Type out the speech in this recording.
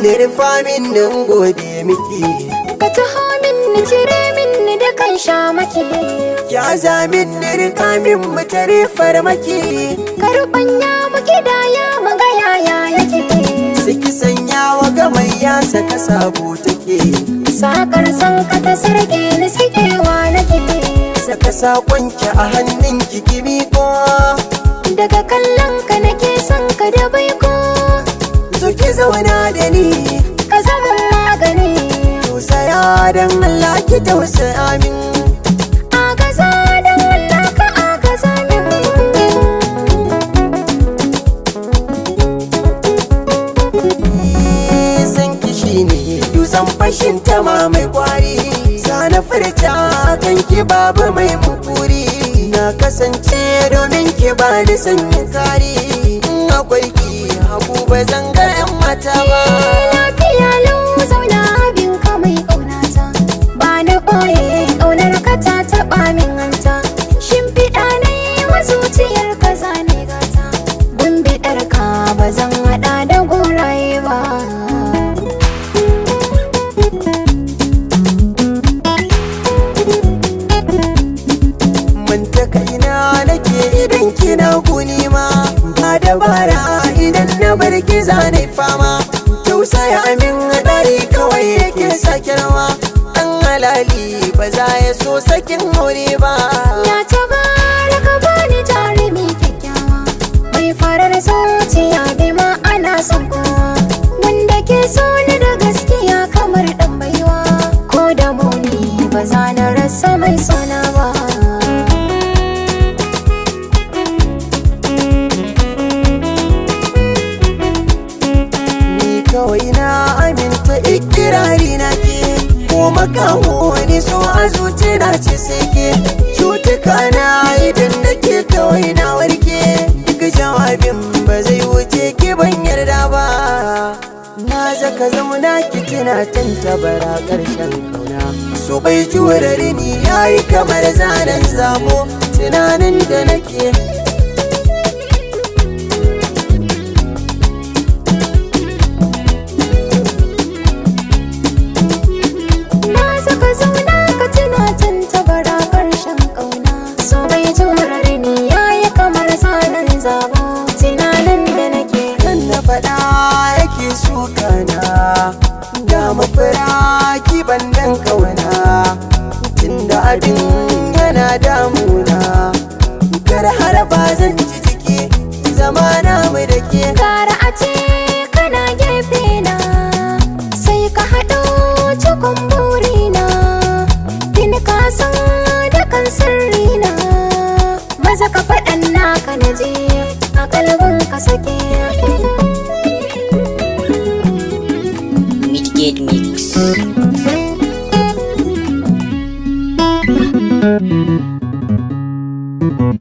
da rufa min nan gode miki, ka taho min ni cire min ni da kan sha maki, ya za min ni rika min mu tare farmaki, ka rubanya mu kidaya mu ga yaya yake, saki sanya wa gamayya saka sabo take, sakar san ka ta sarke ni sikewa nake, saka sakonki a hannunki ki miƙo, daga kallon ka nake son ka da baiko, zo ki zauna da ni ka zama magani, tausaya don Allah ki tausaya min, agaza don Allah ka agaza min, san ki shine dutsen fashin tama mai kwari, sana furta kan ki babu mai mukuri, na kasance domin ki ba ni sanyin kari, akwai ki haku ba zan ga 'yan mata ba. lafiya lau zauna abin ka mai ƙaunata, ba na ɓoye ƙaunar ka ta taɓa min hanta, shimfiɗa na yi wa zuciyar ka zane gata, gumbiɗar ka ba zan haɗa da goraye ba. Manta kaina nake idan kina guni ma, ba dabara idan na bar ki zane fama, tausaya min hadari kawai yake sake rawa, ɗan halali ba za ya so sakin aure ba. Ya tabara ka bani jarumi kyakkyawa, mai farar zuciya bai ma ana son kowa, wanda ke so ni da gaskiya kamar ɗan baiwa, ko da muni ba za na rasa mai sona ba. Kawai na aminta ikirari na ke, ko makaho wani so a zuci na ce sai ke, cutuka na idan nake kawai na warke, duk jawabin ba zai wuce ki ban yarda ba, na zaka zauna ki tuna tantabara ƙarshen kauna, so bai jurare ni yayi kamar zanen zabo, tunanin da nake faɗa yake sukana, ga mafira kiban dan kauna, tunda abin yana damuna, kar har ba zan ji jiki zama na mu da ke, gara a ce kana gefe na sai ka haɗo cikon burina, bin ka san da kan sirrina, maza ka faɗan naka na je a kalbin ka sake. Midgate Mix.